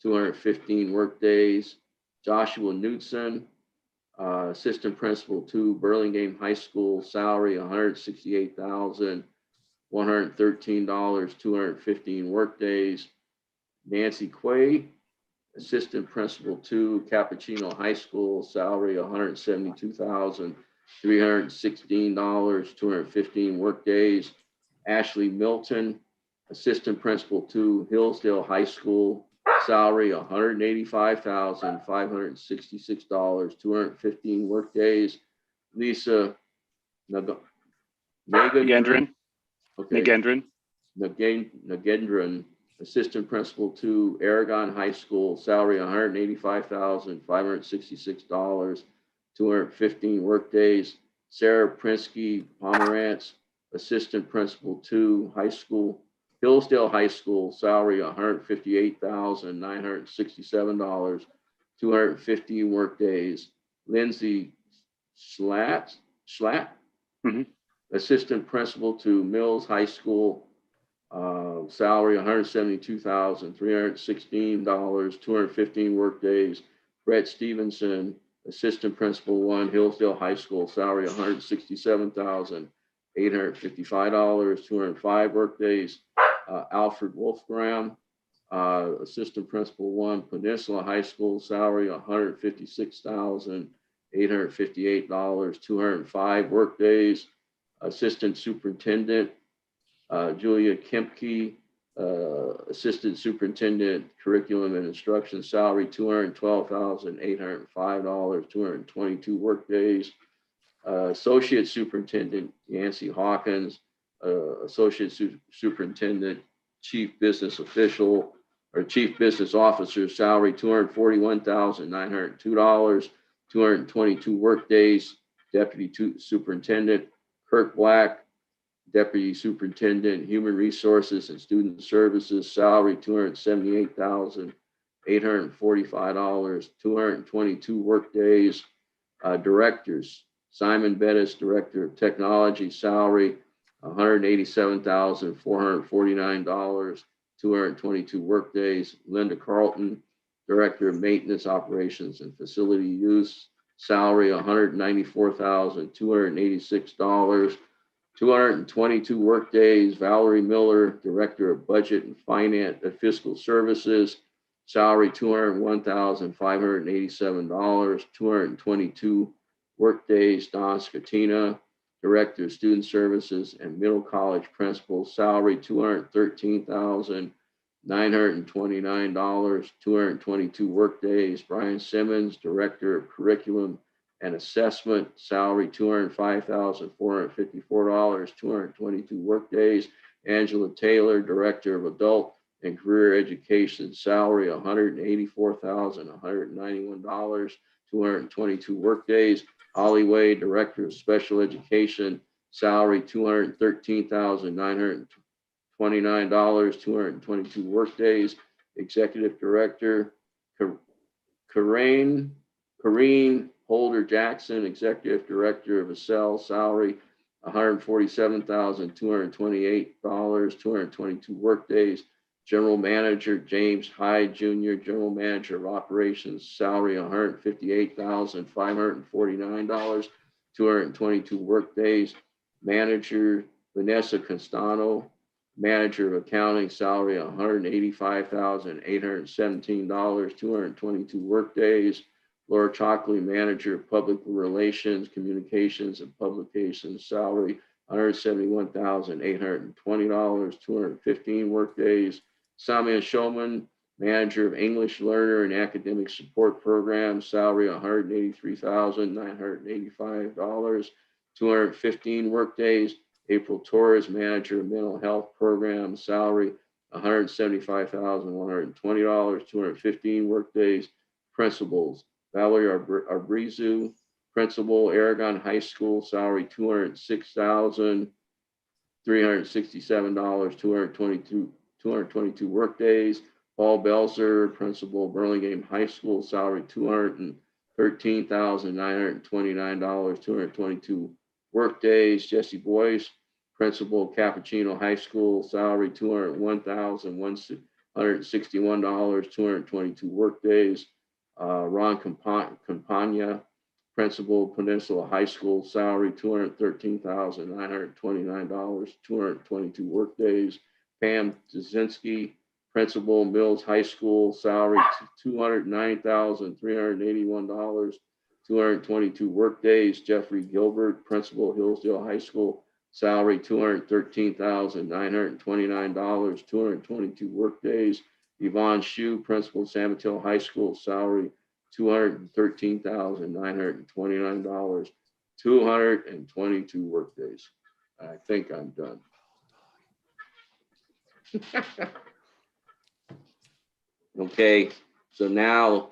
[SPEAKER 4] 215 work days. Joshua Knudsen, Assistant Principal 2, Burlingame High School, salary $168,113, 215 work days. Nancy Quay, Assistant Principal 2, Cappuccino High School, salary $172,316, 215 work days. Ashley Milton, Assistant Principal 2, Hillsdale High School, salary $185,566, 215 work days. Lisa
[SPEAKER 11] Nagendran.
[SPEAKER 4] Nagendran, Assistant Principal 2, Aragon High School, salary $185,566, 215 work days. Sarah Prinsky Pomerantz, Assistant Principal 2, High School, Hillsdale High School, salary $158,967, 215 work days. Lindsay Schlatt, Assistant Principal 2, Mills High School, salary $172,316, 215 work days. Brett Stevenson, Assistant Principal 1, Hillsdale High School, salary $167,855, 205 work days. Alfred Wolfgram, Assistant Principal 1, Peninsula High School, salary $156,858, 205 work days. Assistant Superintendent Julia Kempke, Assistant Superintendent, Curriculum and Instruction, salary $212,805, 222 workdays. Associate Superintendent Yancy Hawkins, Associate Superintendent, Chief Business Official or Chief Business Officer, salary $241,902, 222 workdays. Deputy Superintendent Kirk Black, Deputy Superintendent, Human Resources and Student Services, salary $278,845, 222 workdays. Directors, Simon Bettis, Director of Technology, salary $187,449, 222 workdays. Linda Carlton, Director of Maintenance, Operations and Facility Use, salary $194,286, 222 workdays. Valerie Miller, Director of Budget and Finance and Fiscal Services, salary $201,587, 222 workdays. Don Scatina, Director of Student Services and Middle College Principal, salary $213,929, 222 workdays. Brian Simmons, Director of Curriculum and Assessment, salary $205,454, 222 workdays. Angela Taylor, Director of Adult and Career Education, salary $184,191, 222 workdays. Holly Wade, Director of Special Education, salary $213,929, 222 workdays. Executive Director Corrine Holder Jackson, Executive Director of ACEL, salary $147,228, 222 workdays. General Manager James Hyde Jr., General Manager of Operations, salary $158,549, 222 workdays. Manager Vanessa Constano, Manager of Accounting, salary $185,817, 222 workdays. Laura Chalkley, Manager of Public Relations, Communications and Publications, salary $171,820, 215 workdays. Samia Showman, Manager of English Learner and Academic Support Programs, salary $183,985, 215 workdays. April Torres, Manager of Mental Health Programs, salary $175,120, 215 workdays. Principals, Valerie Arbrizu, Principal, Aragon High School, salary $206,367, 222 workdays. Paul Belzer, Principal, Burlingame High School, salary $213,929, 222 workdays. Jesse Boyce, Principal, Cappuccino High School, salary $201,161, 222 workdays. Ron Campagna, Principal, Peninsula High School, salary $213,929, 222 workdays. Pam Dzinski, Principal, Mills High School, salary $209,381, 222 workdays. Jeffrey Gilbert, Principal, Hillsdale High School, salary $213,929, 222 workdays. Yvonne Shu, Principal, San Mateo High School, salary $213,929, 222 workdays. I think I'm done. Okay, so now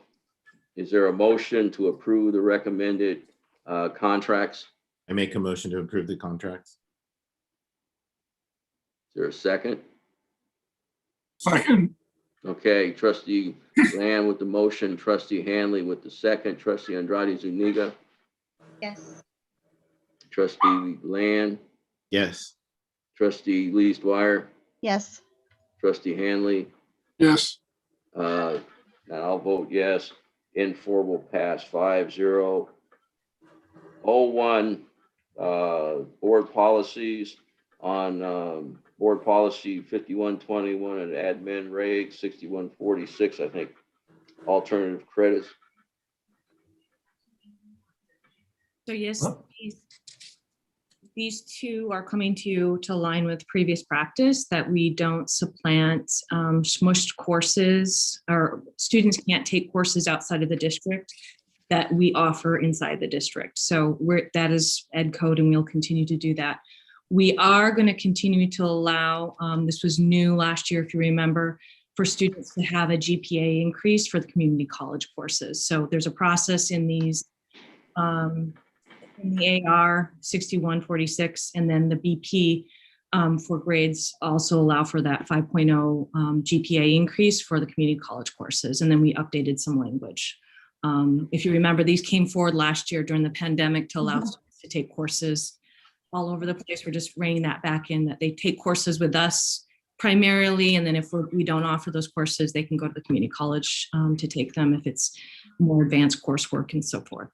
[SPEAKER 4] is there a motion to approve the recommended contracts?
[SPEAKER 3] I make a motion to approve the contracts.
[SPEAKER 4] Is there a second?
[SPEAKER 2] Second.
[SPEAKER 4] Okay, Trustee Land with the motion, Trustee Hanley with the second, Trustee Andrade Zuniga,
[SPEAKER 5] Yes.
[SPEAKER 4] Trustee Land,
[SPEAKER 3] Yes.
[SPEAKER 4] Trustee Lees Dwyer,
[SPEAKER 8] Yes.
[SPEAKER 4] Trustee Hanley,
[SPEAKER 2] Yes.
[SPEAKER 4] and I'll vote yes. Informal pass 5-0. 01, board policies on board policy 5121 and admin reg 6146, I think, alternative credits.
[SPEAKER 12] So yes,
[SPEAKER 1] Huh?
[SPEAKER 12] please. These two are coming to you to align with previous practice that we don't supplant SMUHSD courses, or students can't take courses outside of the district that we offer inside the district. So that is ed code, and we'll continue to do that. We are going to continue to allow, this was new last year, if you remember, for students to have a GPA increase for the community college courses. So there's a process in these, in the AR 6146, and then the BP for grades also allow for that 5.0 GPA increase for the community college courses. And then we updated some language. If you remember, these came forward last year during the pandemic to allow students to take courses all over the place. We're just reining that back in, that they take courses with us primarily, and then if we don't offer those courses, they can go to the community college to take them if it's more advanced coursework and so forth.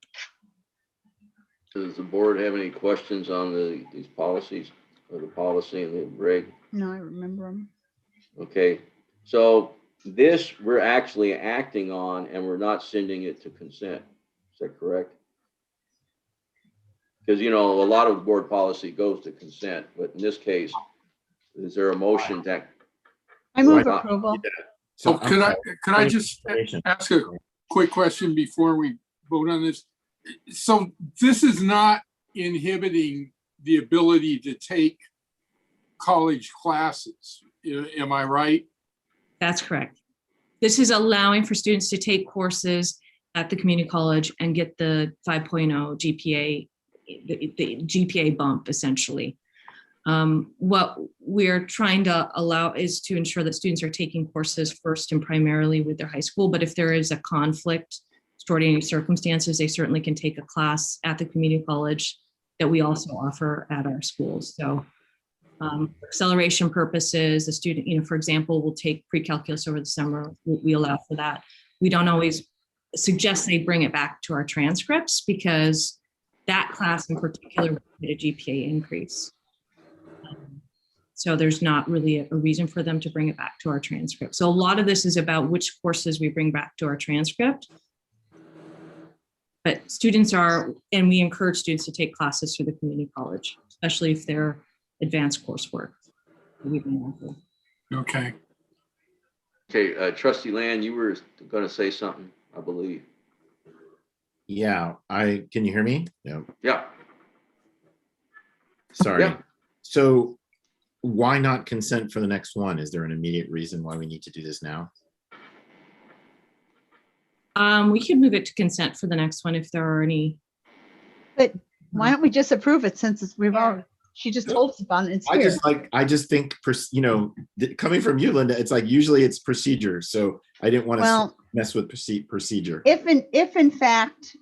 [SPEAKER 4] Does the board have any questions on these policies, or the policy and the reg?
[SPEAKER 8] No, I remember them.
[SPEAKER 4] Okay, so this we're actually acting on, and we're not sending it to consent. Is that correct? Because, you know, a lot of board policy goes to consent, but in this case, is there a motion that?
[SPEAKER 8] I move approval.
[SPEAKER 2] So could I just ask a quick question before we vote on this? So this is not inhibiting the ability to take college classes, am I right?
[SPEAKER 12] That's correct. This is allowing for students to take courses at the community college and get the 5.0 GPA, the GPA bump, essentially. What we're trying to allow is to ensure that students are taking courses first and primarily with their high school, but if there is a conflict, extraordinary circumstances, they certainly can take a class at the community college that we also offer at our schools. So for acceleration purposes, a student, you know, for example, will take pre-calculus over the summer. We allow for that. We don't always suggest they bring it back to our transcripts, because that class in particular will get a GPA increase. So there's not really a reason for them to bring it back to our transcript. So a lot of this is about which courses we bring back to our transcript. But students are, and we encourage students to take classes through the community college, especially if they're advanced coursework.
[SPEAKER 2] Okay.
[SPEAKER 4] Okay, Trustee Land, you were going to say something, I believe.
[SPEAKER 3] Yeah, can you hear me? No.
[SPEAKER 4] Yeah.
[SPEAKER 3] Sorry.
[SPEAKER 4] Yeah.
[SPEAKER 3] So why not consent for the next one? Is there an immediate reason why we need to do this now?
[SPEAKER 12] We could move it to consent for the next one if there are any.
[SPEAKER 8] But why don't we just approve it, since we've already, she just told us about it. It's here.
[SPEAKER 3] I just think, you know, coming from you, Linda, it's like usually it's procedure. So I didn't want to mess with procedure.
[SPEAKER 8] If in fact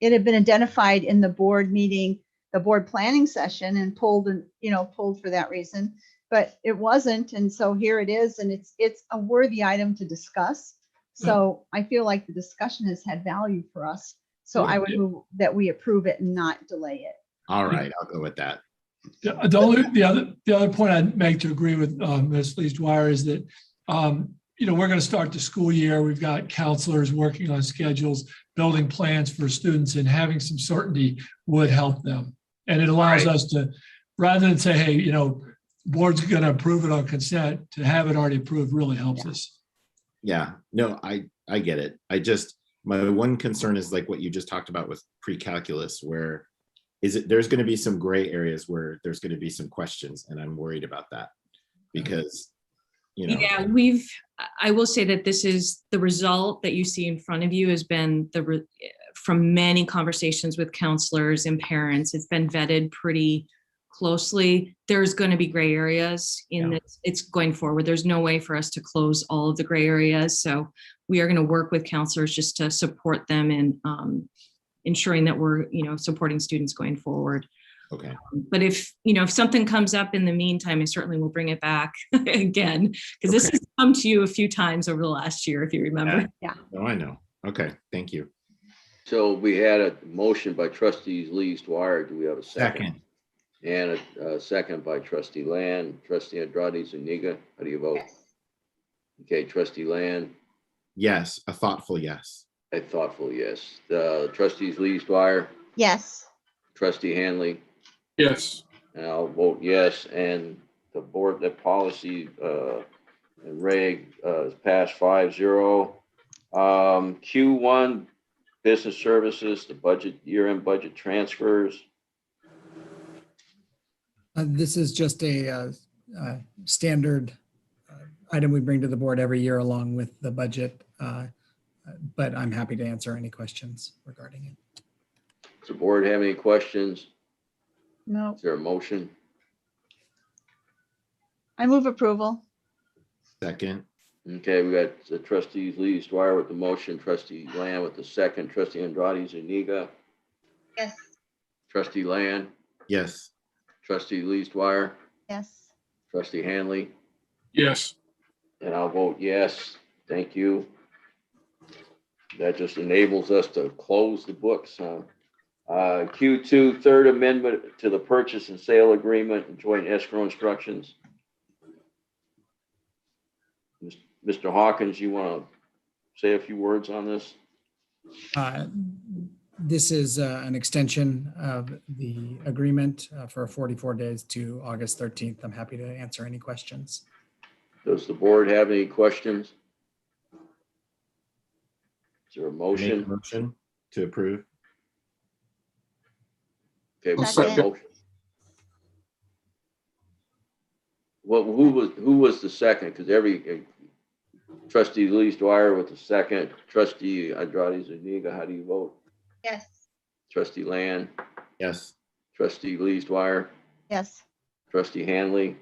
[SPEAKER 8] it had been identified in the board meeting, the board planning session, and pulled for that reason, but it wasn't, and so here it is, and it's a worthy item to discuss. So I feel like the discussion has had value for us. So I would move that we approve it and not delay it.
[SPEAKER 3] All right, I'll go with that.
[SPEAKER 1] The other point I'd make to agree with Ms. Lees-Dwyer is that you know, we're going to start the school year. We've got counselors working on schedules, building plans for students, and having some certainty would help them. And it allows us to, rather than say, hey, you know, board's going to approve it on consent, to have it already approved really helps us.
[SPEAKER 3] Yeah, no, I get it. My one concern is like what you just talked about with pre-calculus, where there's going to be some gray areas where there's going to be some questions, and I'm worried about that because, you know.
[SPEAKER 12] Yeah, I will say that this is the result that you see in front of you has been from many conversations with counselors and parents. It's been vetted pretty closely. There's going to be gray areas in this. It's going forward. There's no way for us to close all of the gray areas. So we are going to work with counselors just to support them in ensuring that we're, you know, supporting students going forward.
[SPEAKER 3] Okay.
[SPEAKER 12] But if something comes up in the meantime, I certainly will bring it back again, because this has come to you a few times over the last year, if you remember.
[SPEAKER 8] Yeah.
[SPEAKER 3] Oh, I know. Okay. Thank you.
[SPEAKER 4] So we had a motion by trustees Lees-Dwyer. Do we have a second? And a second by trustee Land. Trustee Andrade Zuniga, how do you vote?
[SPEAKER 5] Yes.
[SPEAKER 4] Okay, trustee Land.
[SPEAKER 3] Yes, a thoughtful yes.
[SPEAKER 4] A thoughtful yes. The trustees Lees-Dwyer,
[SPEAKER 8] Yes.
[SPEAKER 4] trustee Hanley,
[SPEAKER 2] Yes.
[SPEAKER 4] And I'll vote yes, and the board, the policy, and reg, is passed 5-0. Q1, business services, the budget, year-end budget transfers.
[SPEAKER 10] This is just a standard item we bring to the board every year along with the budget, but I'm happy to answer any questions regarding it.
[SPEAKER 4] Does the board have any questions?
[SPEAKER 8] No,
[SPEAKER 4] Is there a motion?
[SPEAKER 8] I move approval.
[SPEAKER 3] Second,
[SPEAKER 4] Okay, we got the trustees Lee Dwyer with the motion, trustee Land with the second, trustee Andrade Zuniga,
[SPEAKER 5] Yes.
[SPEAKER 4] trustee Land,
[SPEAKER 3] yes.
[SPEAKER 4] trustee Lee Dwyer,
[SPEAKER 8] Yes.
[SPEAKER 4] trustee Hanley,
[SPEAKER 2] Yes.
[SPEAKER 4] and I'll vote yes. Thank you. That just enables us to close the books. Q2, third amendment to the purchase and sale agreement and joint escrow instructions. Mr. Hawkins, you want to say a few words on this?
[SPEAKER 10] This is an extension of the agreement for 44 days to August 13th. I'm happy to answer any questions.
[SPEAKER 4] Does the board have any questions? Is there a
[SPEAKER 3] Make a
[SPEAKER 4] motion?
[SPEAKER 3] motion to approve.
[SPEAKER 4] Okay, we
[SPEAKER 8] Second.
[SPEAKER 4] got a motion. Well, who was the second? Because every trustee Lee Dwyer with the second, trustee Andrade Zuniga, how do you vote?
[SPEAKER 5] Yes.
[SPEAKER 4] Trustee Land,
[SPEAKER 3] Yes.
[SPEAKER 4] trustee Lee Dwyer,
[SPEAKER 8] Yes.
[SPEAKER 4] trustee Hanley.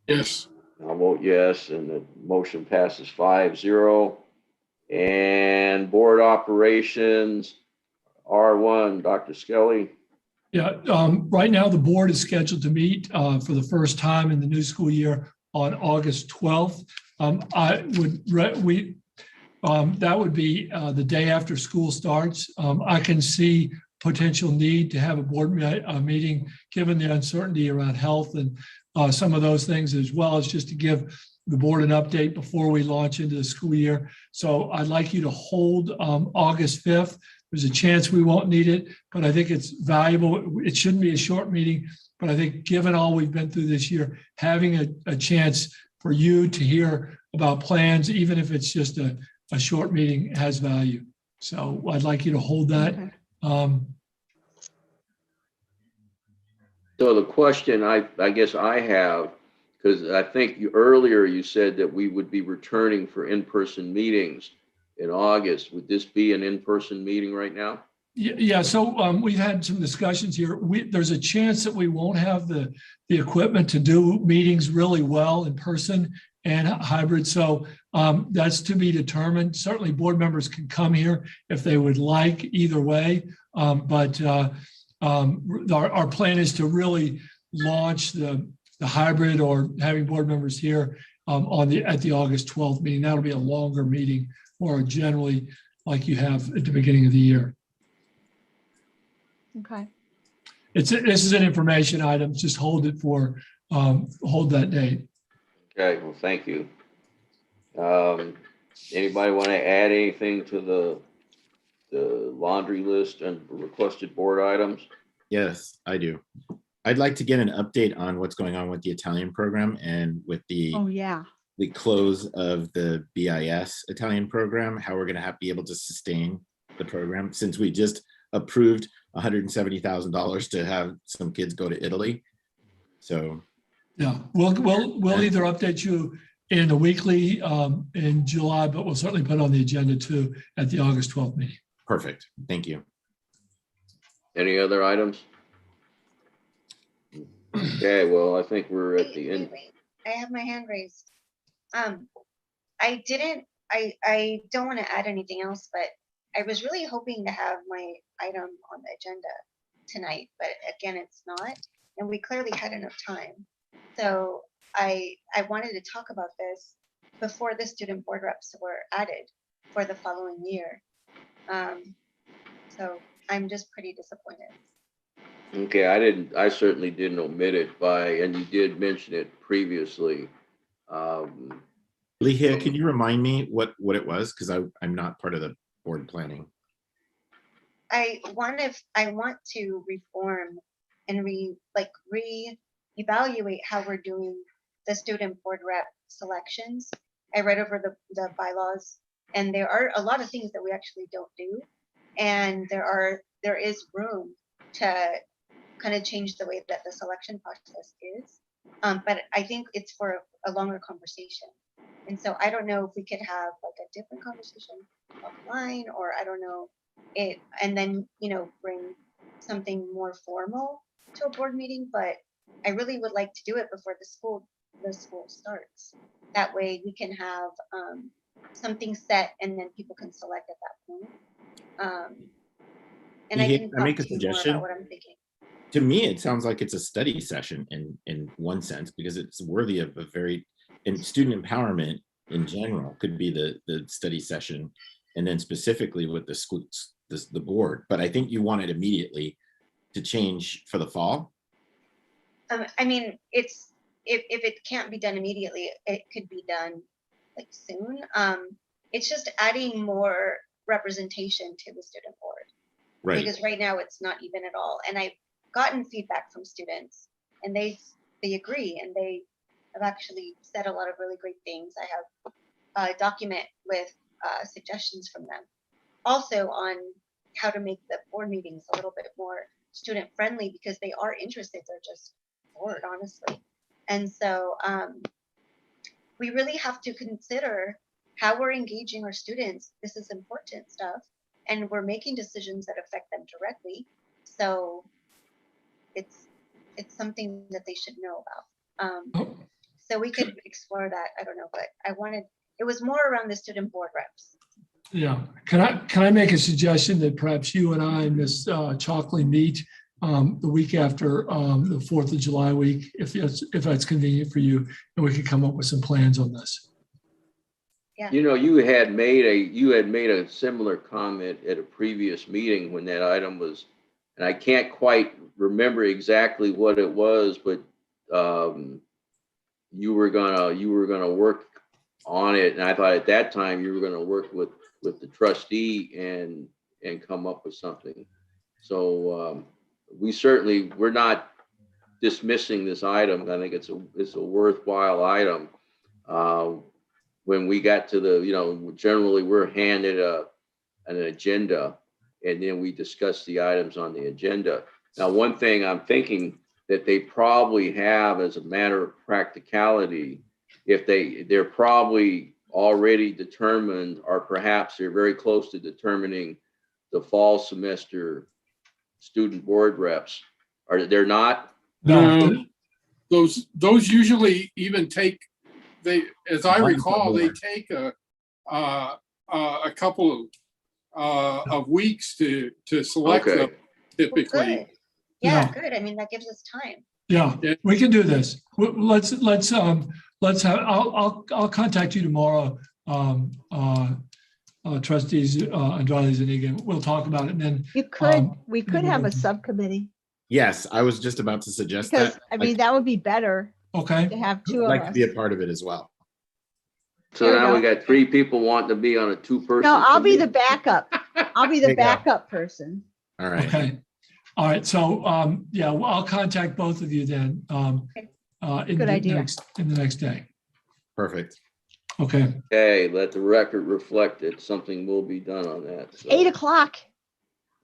[SPEAKER 2] Yes.
[SPEAKER 4] I'll vote yes, and the motion passes 5-0. And board operations, R1, Dr. Skelly.
[SPEAKER 1] Yeah, right now the board is scheduled to meet for the first time in the new school year on August 12th. That would be the day after school starts. I can see potential need to have a board meeting, given the uncertainty around health and some of those things, as well as just to give the board an update before we launch into the school year. So I'd like you to hold August 5th. There's a chance we won't need it, but I think it's valuable. It shouldn't be a short meeting, but I think given all we've been through this year, having a chance for you to hear about plans, even if it's just a short meeting, has value. So I'd like you to hold that.
[SPEAKER 8] Okay.
[SPEAKER 4] So the question I guess I have, because I think earlier you said that we would be returning for in-person meetings in August. Would this be an in-person meeting right now?
[SPEAKER 1] Yeah, so we've had some discussions here. There's a chance that we won't have the equipment to do meetings really well in person and hybrid. So that's to be determined. Certainly board members can come here if they would like, either way. But our plan is to really launch the hybrid or having board members here at the August 12th meeting. That'll be a longer meeting, or generally like you have at the beginning of the year.
[SPEAKER 8] Okay.
[SPEAKER 1] This is an information item. Just hold it for hold that date.
[SPEAKER 4] Okay, well, thank you. Anybody want to add anything to the laundry list and requested board items?
[SPEAKER 3] Yes, I do. I'd like to get an update on what's going on with the Italian program and with the
[SPEAKER 8] Oh, yeah.
[SPEAKER 3] close of the BIS Italian program, how we're going to be able to sustain the program, since we just approved $170,000 to have some kids go to Italy. So
[SPEAKER 1] Yeah, we'll either update you in the weekly in July, but we'll certainly put it on the agenda too at the August 12th meeting.
[SPEAKER 3] perfect. Thank you.
[SPEAKER 4] Any other items? Okay, well, I think we're at the end.
[SPEAKER 5] Wait. I have my hand raised. I don't want to add anything else, but I was really hoping to have my item on the agenda tonight, but again, it's not. And we clearly had enough time. So I wanted to talk about this before the student board reps were added for the following year. So I'm just pretty disappointed.
[SPEAKER 4] Okay, I certainly didn't omit it and you did mention it previously.
[SPEAKER 3] Lehia, can you remind me what it was? Because I'm not part of the board planning.
[SPEAKER 5] I want to reform and re-evaluate how we're doing the student board rep selections. I read over the bylaws, and there are a lot of things that we actually don't do. And there is room to kind of change the way that the selection process is. But I think it's for a longer conversation. And so I don't know if we could have like a different conversation offline, or I don't know it, and then, bring something more formal to a board meeting. But I really would like to do it before the school starts. That way we can have something set, and then people can select at that point. And I can
[SPEAKER 3] I make a
[SPEAKER 5] talk to you more
[SPEAKER 3] suggestion?
[SPEAKER 5] about what I'm thinking.
[SPEAKER 3] To me, it sounds like it's a study session in one sense, because it's worthy of and student empowerment in general could be the study session, and then specifically with the schools, the board. But I think you want it immediately to change for the fall.
[SPEAKER 5] I mean, if it can't be done immediately, it could be done like soon. It's just adding more representation to the student board,
[SPEAKER 3] Right.
[SPEAKER 5] because right now it's not even at all. And I've gotten feedback from students, and they agree, and they have actually said a lot of really great things. I have a document with suggestions from them, also on how to make the board meetings a little bit more student friendly, because they are interested. They're just bored, honestly. And so we really have to consider how we're engaging our students. This is important stuff, and we're making decisions that affect them directly. So it's something that they should know about. So we could explore that. I don't know, but it was more around the student board reps.
[SPEAKER 1] Yeah. Can I make a suggestion that perhaps you and I and Ms. Chalkley meet the week after the 4th of July week, if that's convenient for you, and we could come up with some plans on this.
[SPEAKER 5] Yeah.
[SPEAKER 4] You had made a similar comment at a previous meeting when that item was, and I can't quite remember exactly what it was, but you were gonna work on it, and I thought at that time you were gonna work with the trustee and come up with something. So we're not dismissing this item. I think it's a worthwhile item. When we got to generally we're handed an agenda, and then we discuss the items on the agenda. Now, one thing I'm thinking that they probably have, as a matter of practicality, if they're probably already determined, or perhaps they're very close to determining the fall semester student board reps. Are they're not?
[SPEAKER 1] No.
[SPEAKER 2] Those usually even take, as I recall, they take a couple of weeks to select them typically.
[SPEAKER 5] Well, good. Yeah, good. I mean, that gives us time.
[SPEAKER 1] Yeah, we can do this. Let's have. I'll contact you tomorrow, trustees Andrade and Egan. We'll talk about it, and then
[SPEAKER 8] we could have a subcommittee,
[SPEAKER 3] Yes, I was just about to suggest
[SPEAKER 8] because
[SPEAKER 3] that.
[SPEAKER 8] I mean, that would be better
[SPEAKER 1] okay.
[SPEAKER 8] to have two
[SPEAKER 3] I'd
[SPEAKER 8] of
[SPEAKER 3] like to
[SPEAKER 8] us.
[SPEAKER 3] be a part of it as well.
[SPEAKER 4] So now we got 3 people wanting to be on a 2-person.
[SPEAKER 8] No, I'll be the
[SPEAKER 4] committee.
[SPEAKER 8] backup. I'll be the
[SPEAKER 3] There you go.
[SPEAKER 8] backup person.
[SPEAKER 3] All right.
[SPEAKER 1] Okay. All right. So yeah, well, I'll contact both of you then. In
[SPEAKER 8] Good idea.
[SPEAKER 1] In the next day.
[SPEAKER 3] Perfect.
[SPEAKER 1] Okay.
[SPEAKER 4] Okay, let the record reflect that something will be done on that. So,
[SPEAKER 8] 8 o'clock.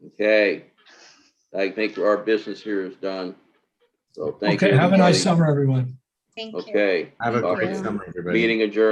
[SPEAKER 4] okay, I think our business here is done. So thank you.
[SPEAKER 1] Okay. Have a nice
[SPEAKER 4] everybody.
[SPEAKER 1] summer, everyone.
[SPEAKER 5] Thank you.
[SPEAKER 4] Okay.
[SPEAKER 3] Have a
[SPEAKER 4] Talk
[SPEAKER 3] great
[SPEAKER 4] to you.
[SPEAKER 3] summer, everybody.
[SPEAKER 4] Meeting adjourned.